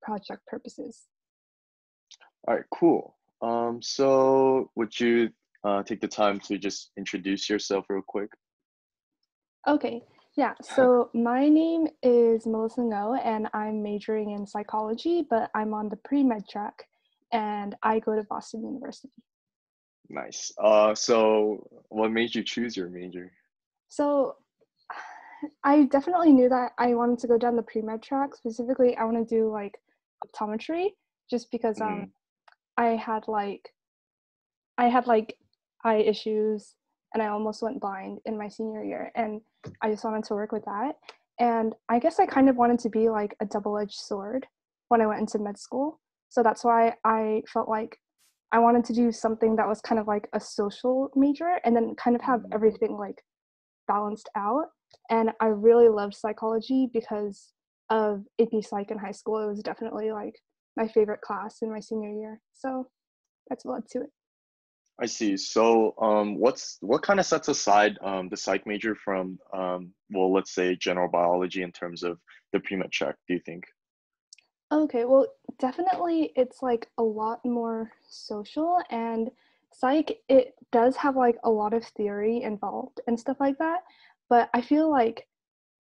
project purposes. All right, cool. So would you take the time to just introduce yourself real quick? Okay, yeah, so my name is Melissa Ngo, and I'm majoring in psychology, but I'm on the pre-med track, and I go to Boston University. Nice. So what made you choose your major? So I definitely knew that I wanted to go down the pre-med track. Specifically, I want to do like optometry, just because Hmm. I had like I had like eye issues and I almost went blind in my senior year, and I just wanted to work with that. And I guess I kind of wanted to be like a double-edged sword when I went into med school. So that's why I felt like I wanted to do something that was kind of like a social major and then kind of have everything like balanced out. And I really loved psychology because of AP Psych in high school. It was definitely like my favorite class in my senior year. So that's what led to it. I see. So what kind of sets aside the psych major from well, let's say general biology in terms of the pre-med track, do you think? Okay, well, definitely it's like a lot more social, and psych, it does have like a lot of theory involved and stuff like that, but I feel like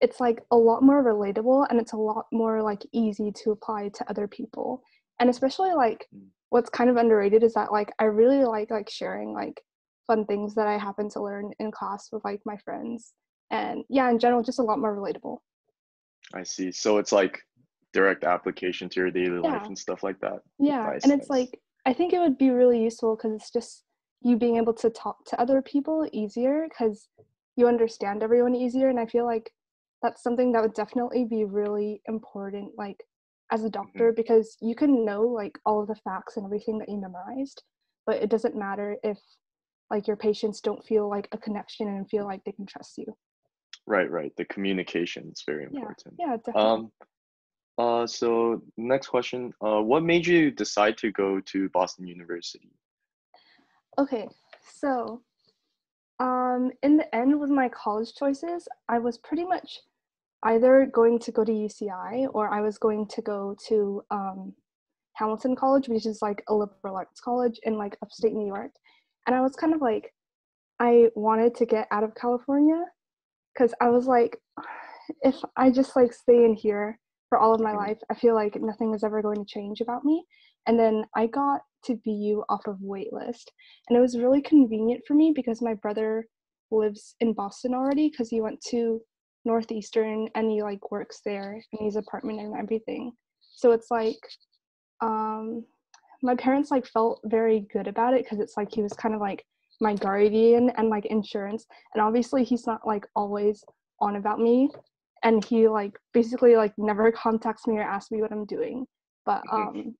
it's like a lot more relatable and it's a lot more like easy to apply to other people. And especially like what's kind of underrated is that like I really like sharing like fun things that I happen to learn in class with like my friends. And yeah, in general, just a lot more relatable. I see. So it's like direct application to your daily life Yeah. and stuff like that. Yeah, and Nice, it's nice. like I think it would be really useful because it's just you being able to talk to other people easier because you understand everyone easier, and I feel like that's something that would definitely be really important, like as a Hmm. doctor, because you can know like all of the facts and everything that you memorized, but it doesn't matter if like your patients don't feel like a connection and feel like they can trust you. Right, right. The communication is very Yeah, important. yeah, definitely. Um, so next question. What made you decide to go to Boston University? Okay, so in the end, with my college choices, I was pretty much either going to go to UCI or I was going to go to Hamilton College, which is like a liberal arts college in like upstate New York. And I was kind of like, I wanted to get out of California because I was like, if I just like stay in here for all of my Mhm. life, I feel like nothing is ever going to change about me. And then I got to BU off of waitlist, and it was really convenient for me because my brother lives in Boston already because he went to Northeastern and he like works there in his apartment and everything. So it's like um my parents like felt very good about it because it's like he was kind of like my guardian and like insurance, and obviously he's not like always on about me, and he like basically like never contacts me or asks me what I'm doing. But Mhm.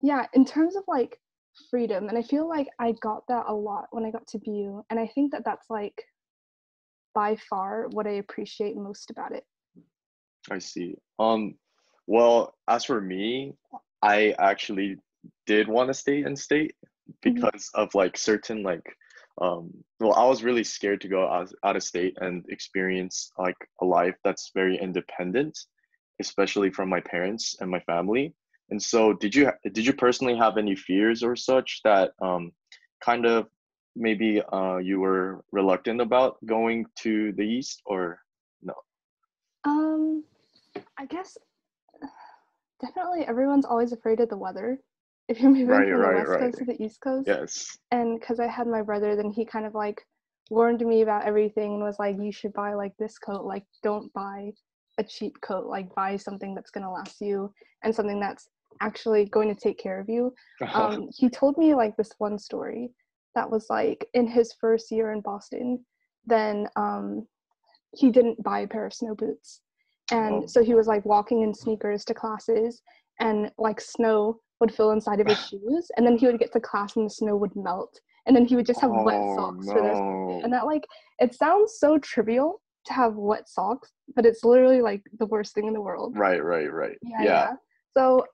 yeah, in terms of like freedom, and I feel like I got that a lot when I got to BU, and I think that that's like by far what I appreciate most about it. I see. Well, as for me, I actually did want to stay in state Mhm. because of like certain like well, I was really scared to go out of state and experience like a life that's very independent, especially from my parents and my family. And so did you personally have any fears or such that kind of maybe you were reluctant about going to the east or no? um I guess definitely everyone's always afraid of the weather if you're moving Right, from the right, west right. coast to the east coast. Yes. And because I had my brother, then he kind of like warned me about everything and was like, you should buy like this coat, like don't buy a cheap coat, like buy something that's going to last you and something that's actually going to take care of you. He told me like this one story that was like in his first year in Boston, then he didn't buy a pair of snow boots. And Oh. so he was like walking in sneakers to classes, and like snow would fill inside of his shoes, and then he would get to class and the snow would melt, and then he would just have wet Oh socks for the rest of the day. no. And that like it sounds so trivial to have wet socks, but it's literally like the worst thing in the world. Right, right, right. Yeah, Yeah. yeah. So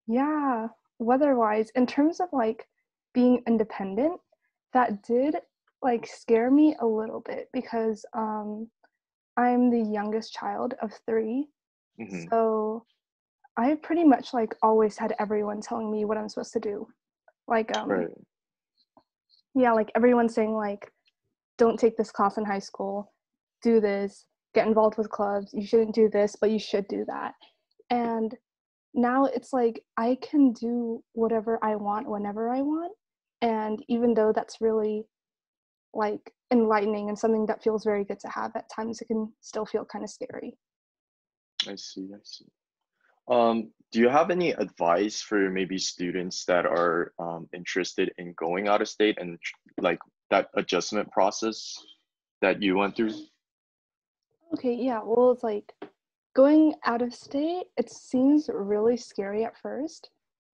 yeah, weather-wise, in terms of like being independent, that did like scare me a little bit because I'm the youngest child of three, Mm-hmm. So I pretty much like always had everyone telling me what I'm supposed to do. Like Right. yeah, like everyone saying like, don't take this class in high school, do this, get involved with clubs, you shouldn't do this, but you should do that. And now it's like I can do whatever I want whenever I want. And even though that's really like enlightening and something that feels very good to have, at times it can still feel kind of scary. I see. I see. Do you have any advice for maybe students that are interested in going out of state and like that adjustment process that you went through? Okay, yeah, well, it's like going out of state, it seems really scary at first,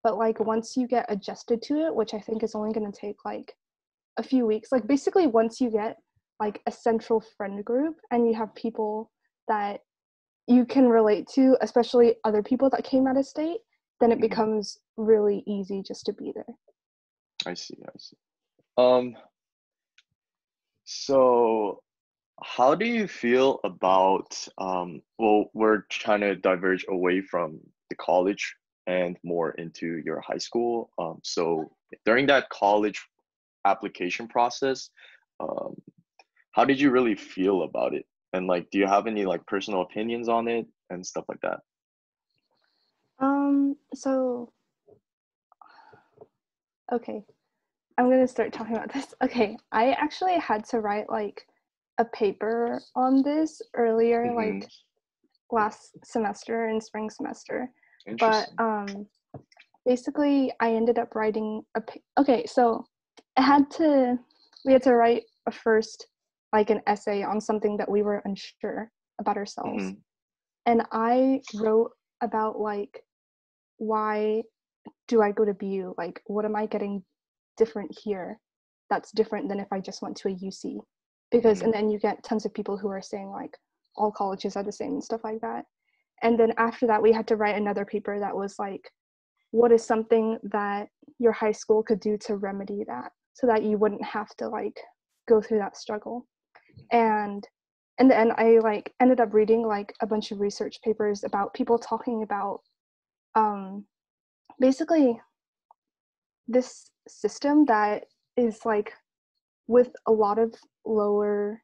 but like once you get adjusted to it, which I think is only going to take like a few weeks, like basically once you get like a central friend group and you have people that you can relate to, especially other people that came out of state, then it Hmm. becomes really easy just to be there. I see. I see. Um, so how do you feel about well, we're trying to diverge away from the college and more into your high school. So during that college application process, um, how did you really feel about it? And like, do you have any like personal opinions on it and stuff like that? So okay, I'm gonna start talking about this. Okay, I actually had to write like a paper on this earlier, Hmm. like last semester in spring semester, but Interesting. basically I ended up writing okay, so I had to we had to write a first like an essay on something that we were unsure about ourselves, Hmm. and I wrote about like why do I go to BU, like what am I getting different here that's different than if I just went to a UC, because and Hmm. then you get tons of people who are saying like all colleges are the same and stuff like that. And then after that we had to write another paper that was like what is something that your high school could do to remedy that so that you wouldn't have to like go through that struggle. And in the end I like ended up reading like a bunch of research papers about people talking about um basically this system that is like with a lot of lower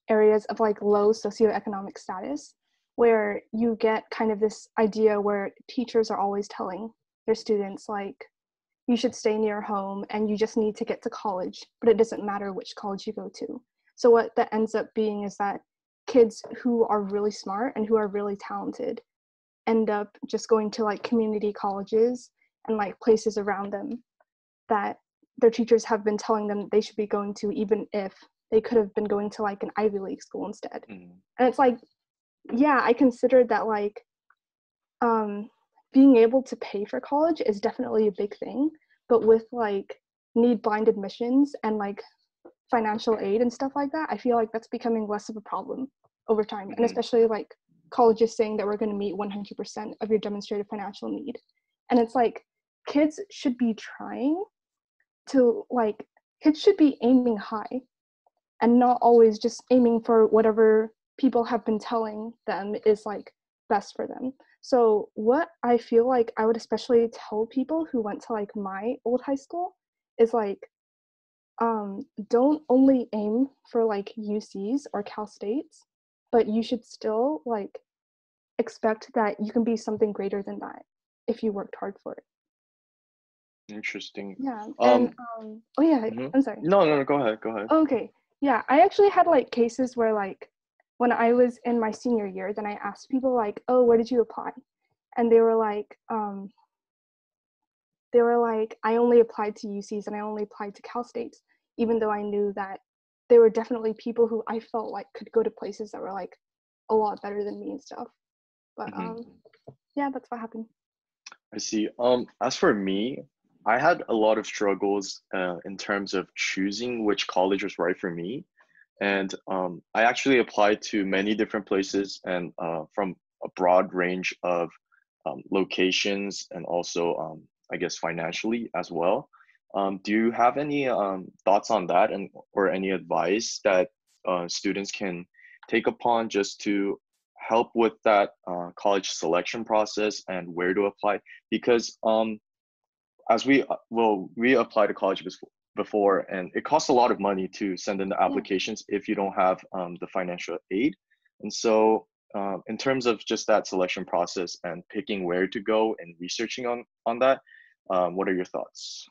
areas of like low socioeconomic status, where you get kind of this idea where teachers are always telling their students like you should stay near home and you just need to get to college, but it doesn't matter which college you go to. So what that ends up being is that kids who are really smart and who are really talented end up just going to like community colleges and like places around them that their teachers have been telling them they should be going to, even if they could have been going to like an Ivy League school instead. Hmm. And it's like, yeah, I considered that like um, being able to pay for college is definitely a big thing, but with like need blind admissions and like financial aid and stuff like that, I feel like that's becoming less of a problem over time. And Hmm. especially like colleges saying that we're going to meet 100% of your demonstrated financial need. And it's like kids should be trying to like kids should be aiming high and not always just aiming for whatever people have been telling them is like best for them. So what I feel like I would especially tell people who went to like my old high school is like don't only aim for like UCs or Cal States, but you should still like expect that you can be something greater than that if you worked hard for it. Interesting. Yeah. And Um, oh yeah, mhm. I'm sorry. No, no, no, go ahead, go ahead. Okay. Yeah, I actually had like cases where like when I was in my senior year, then I asked people like, "Oh, where did you apply?" And they were like, "I only applied to UCs and I only applied to Cal States," even though I knew that there were definitely people who I felt like could go to places that were like a lot better than me and stuff. But Hmm. yeah, that's what happened. I see. As for me, I had a lot of struggles in terms of choosing which college was right for me. And I actually applied to many different places and from a broad range of locations and also, I guess, financially as well. Do you have any thoughts on that or any advice that students can take upon just to help with that college selection process and where to apply? Because as we apply to college before, and it costs a lot of money to send in the Yeah. applications if you don't have the financial aid. And so in terms of just that selection process and picking where to go and researching on that, what are your thoughts?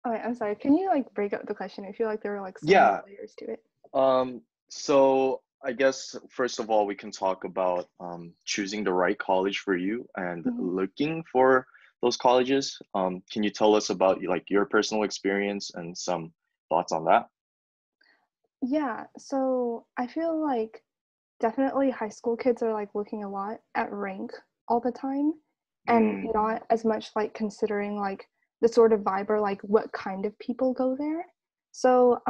Oh, I'm sorry. Can you like break up the question? I feel like there were like so many Yeah. layers to it. So I guess first of all, we can talk about choosing the right college for you and Mhm. looking for those colleges. Can you tell us about like your personal experience and some thoughts on that? Yeah, so I feel like definitely high school kids are like looking a lot at rank all the time and Mm, not as much like considering like the sort of vibe or like what kind of people go there. So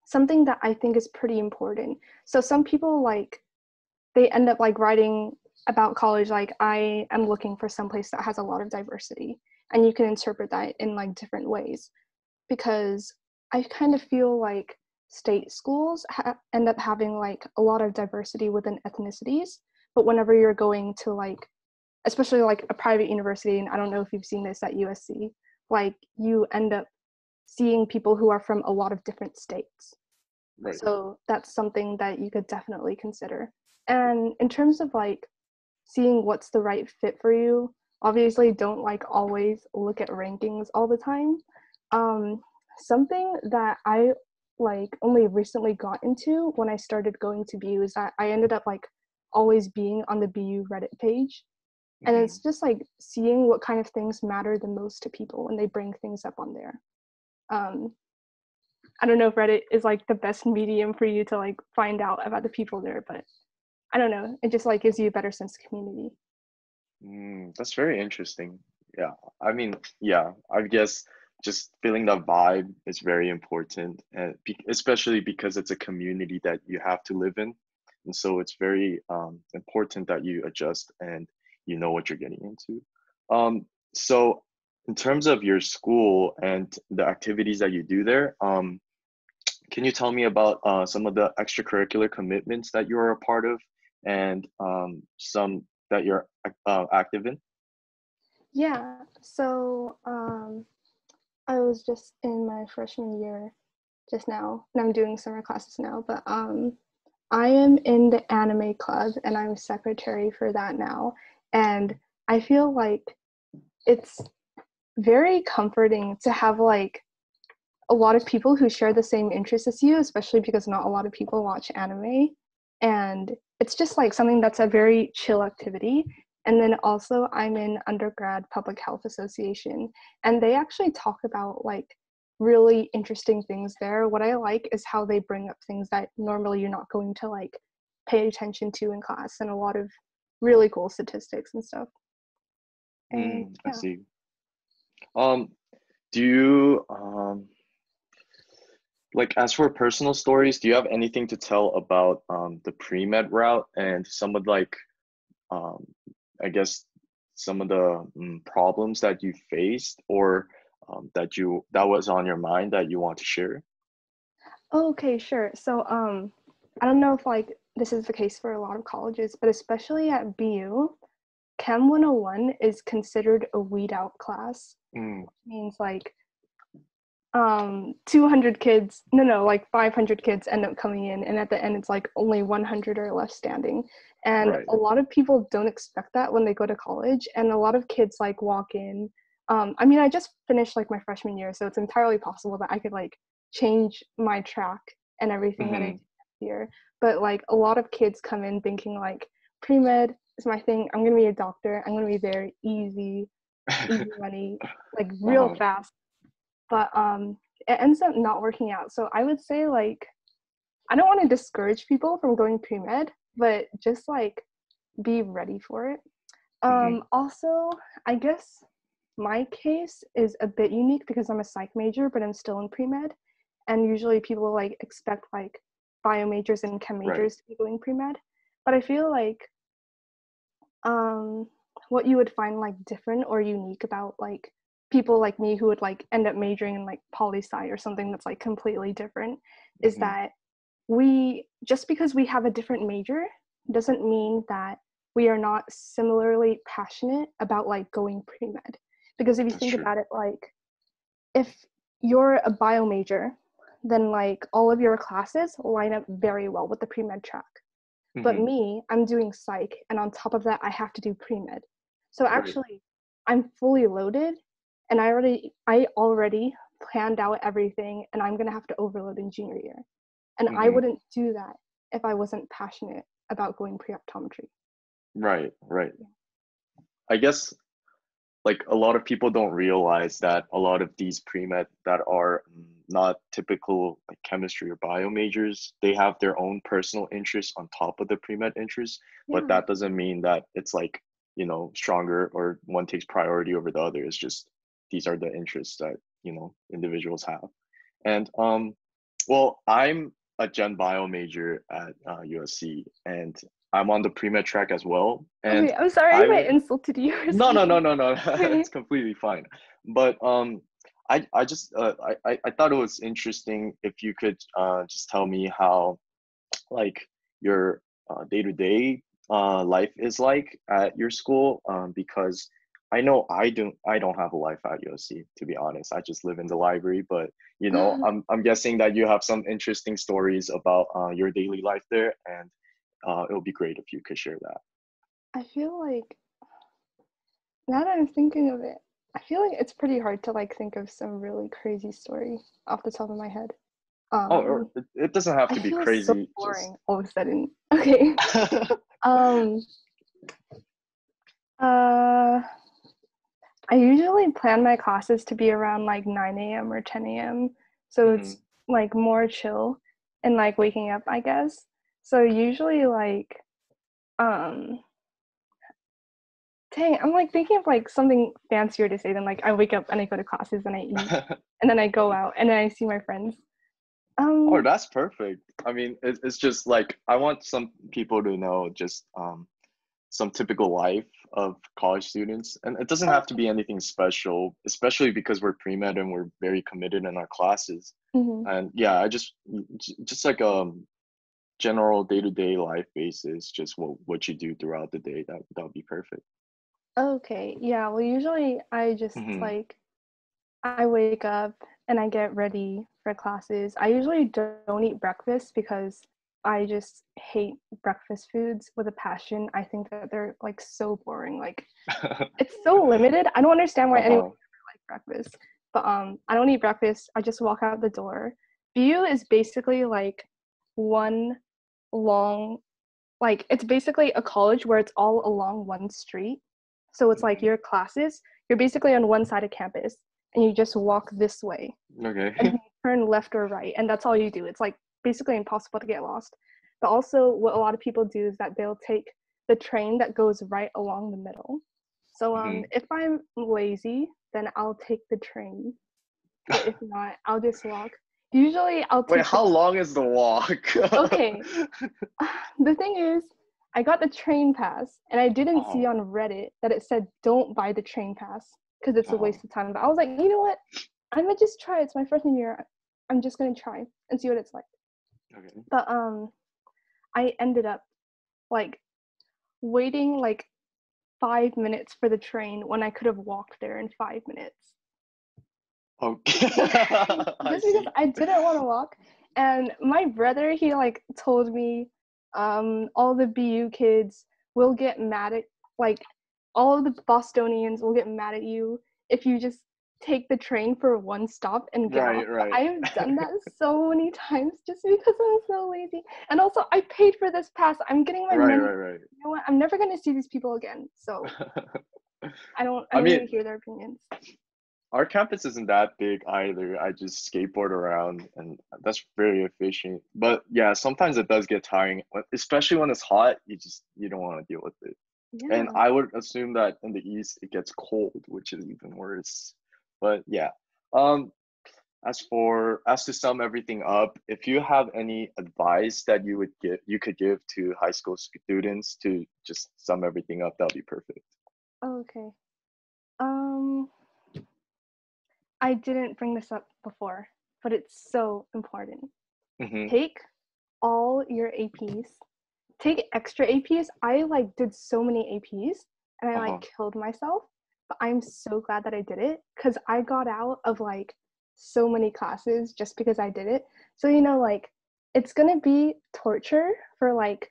something that I think is pretty important. So some people like they end up like writing about college like I am looking for some place that has a lot of diversity, and you can interpret that in like different ways, because I kind of feel like state schools end up having like a lot of diversity within ethnicities, but whenever you're going to like, especially like a private university, and I don't know if you've seen this at USC, like you end up seeing people who are from a lot of different states. right. So that's something that you could definitely consider. And in terms of like seeing what's the right fit for you, obviously don't like always look at rankings all the time. Um, Something that I like only recently got into when I started going to BU is that I ended up like always being on the BU Reddit page. And Hmm. it's just like seeing what kind of things matter the most to people when they bring things up on there. Um, I don't know if Reddit is like the best medium for you to like find out about the people there, but I don't know. It just like gives you a better sense of community. That's very interesting. Yeah, I mean, yeah, I guess just feeling that vibe is very important, and especially because it's a community that you have to live in, and so it's very important that you adjust and you know what you're getting into. So in terms of your school and the activities that you do there, can you tell me about some of the extracurricular commitments that you're a part of and some that you're active in? Yeah. So I was just in my freshman year just now, and I'm doing summer classes now, but I am in the anime club and I'm secretary for that now. And I feel like it's very comforting to have like a lot of people who share the same interests as you, especially because not a lot of people watch anime. And it's just like something that's a very chill activity. And then also, I'm in undergrad public health association, and they actually talk about like really interesting things there. What I like is how they bring up things that normally you're not going to like pay attention to in class, and a lot of really cool statistics and stuff. And I yeah. see. Um, do you like as for personal stories, do you have anything to tell about the pre-med route and some of like um, I guess some of the problems that you faced or that was on your mind that you want to share? Okay, sure. So, I don't know if like this is the case for a lot of colleges, but especially at BU, Chem 101 is considered a weed out class, Mm, which means like 200 kids, no, like 500 kids end up coming in, and at the end it's like only 100 are left standing. And right. a lot of people don't expect that when they go to college, and a lot of kids like walk in. I mean, I just finished like my freshman year, so it's entirely possible that I could like change my track and everything that I do Hmm. next year. But like a lot of kids come in thinking like pre-med is my thing. I'm gonna be a doctor. I'm gonna be there, easy money, like real Uh-huh. fast. But it ends up not working out. So I would say like I don't want to discourage people from going pre-med, but just like be ready for it. Hmm. Also, I guess my case is a bit unique because I'm a psych major, but I'm still in pre-med, and usually people like expect like bio majors and chem Right. majors to be going pre-med. But I feel like um what you would find like different or unique about like people like me who would like end up majoring in like poli sci or something that's like completely different is Hmm. that just because we have a different major doesn't mean that we are not similarly passionate about like going pre-med. Because if you That's think true. about it, like if you're a bio major, then like all of your classes line up very well with the pre-med track. But Mm-hmm. me, I'm doing psych, and on top of that, I have to do pre-med. So Right. actually, I'm fully loaded, and I already planned out everything, and I'm gonna have to overload in junior year. And I Mm-hmm. wouldn't do that if I wasn't passionate about going pre-optometry. Right. Right. I guess like a lot of people don't realize that a lot of these pre-med that are not typical like chemistry or bio majors, they have their own personal interests on top of the pre-med interests, but Yeah. that doesn't mean that it's like, you know, stronger or one takes priority over the other. It's just these are the interests that, you know, individuals have. And well, I'm a gen bio major at USC, and I'm on the pre-med track as well. And Okay, I'm sorry if I I insulted you or no, no, no, something. no, no. Okay. It's completely fine. But I just I thought it was interesting if you could just tell me how like your day-to-day life is like at your school, because I know I don't have a life at USC, to be honest. I just live in the library, but you know, I'm guessing that you have some interesting stories about your daily life there, and it would be great if you could share that. I feel like now that I'm thinking of it, I feel like it's pretty hard to like think of some really crazy story off the top of my head. Oh, or Um, it doesn't have I to be feel so crazy, just boring all of a sudden. Okay. Um, uh, I usually plan my classes to be around like 9 a.m. or 10 a.m. So hmm. it's like more chill and like waking up, I guess. So usually like um dang, I'm like thinking of like something fancier to say than like I wake up and I go to classes and I eat and then I go out and then I see my friends. Oh, Um that's perfect. I mean, it's just like I want some people to know just some typical life of college students, and it doesn't have to okay. be anything special, especially because we're pre-med and we're very committed in our classes. Mhm. And yeah, I just like general day-to-day life basis, just what you do throughout the day. That would be perfect. Okay. Yeah, well usually I just Hmm. like I wake up and I get ready for classes. I usually don't eat breakfast because I just hate breakfast foods with a passion. I think that they're like so boring. Like it's so limited. I don't understand why anyone Uh-huh. would like breakfast. But I don't eat breakfast. I just walk out the door. BU is basically like one long like it's basically a college where it's all along one street. So it's like Hmm. your classes, you're basically on one side of campus and you just walk this way and Okay. then you turn left or right and that's all you do. It's like basically impossible to get lost. But also what a lot of people do is that they'll take the train that goes right along the middle. So Hmm. if I'm lazy, then I'll take the train. But if not, I'll just walk. Usually I'll Wait, take the how long is the walk? okay, the thing is, I got the train pass, and I didn't see Oh, on Reddit that it said don't buy the train pass because it's a oh, waste of time. But I was like, you know what? I'm gonna just try. It's my freshman year. I'm just gonna try and see what it's like. okay. But I ended up like waiting like 5 minutes for the train when I could have walked there in 5 minutes. Okay. I Just because see. I didn't want to walk. And my brother, he like told me, all the BU kids will get mad at like all of the Bostonians will get mad at you if you just take the train for one stop and get off. Right, But I right. have done that so many times just because I'm so lazy. And also I paid for this pass. I'm getting my Right, money. right, You know what? I'm never gonna see these people again. So right. I I don't mean, need to hear their opinions. our campus isn't that big either. I just skateboard around and that's very efficient. But yeah, sometimes it does get tiring, especially when it's hot. You don't want to deal with it. And Yeah. I would assume that in the east it gets cold, which is even worse. But yeah. Um, as to sum everything up, if you have any advice that you could give to high school students to just sum everything up, that'll be perfect. Okay. Um I didn't bring this up before, but it's so important. Hmm. Take all your APs. Take extra APs. I like did so many APs and I Uh-huh. like killed myself. But I'm so glad that I did it because I got out of like so many classes just because I did it. So, you know, like it's gonna be torture for like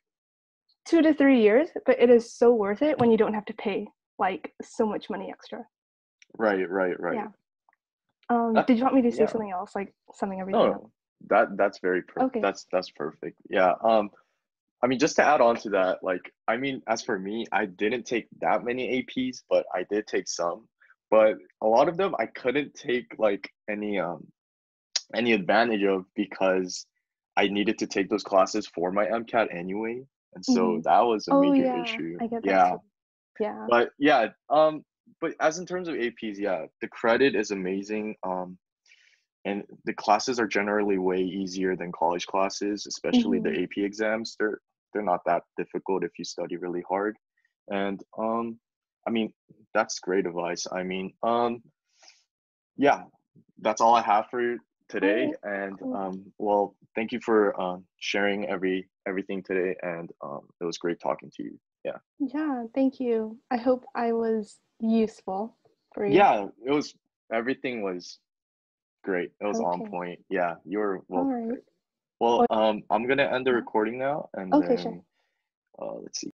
2 to 3 years, but it is so worth it when you don't have to pay like so much money extra. Right, right, right. Yeah. That, Did you want me to say yeah. something else, like summing everything up? No, that's very Okay. that's perfect. Yeah. I mean, just to add on to that, like, I mean, as for me, I didn't take that many APs, but I did take some. But a lot of them I couldn't take like any advantage of because I needed to take those classes for my MCAT anyway, and so Mm-hmm. that was a Oh major yeah, issue. I get that Yeah, too. Yeah. but yeah, but as in terms of APs, yeah, the credit is amazing. And the classes are generally way easier than college classes, especially the Mm-hmm. AP exams. They're not that difficult if you study really hard. And I mean, that's great advice. I mean, yeah, that's all I have for you All today. right. And Cool. well, thank you for sharing everything today. And it was great talking to you. Yeah, Yeah, thank you. I hope I was useful for you. yeah, it was everything was great. It was on Okay. point. Yeah, you were well All right. prepared. Well, Well, I'm gonna end the yeah. recording now, and Okay, sure. then let's see.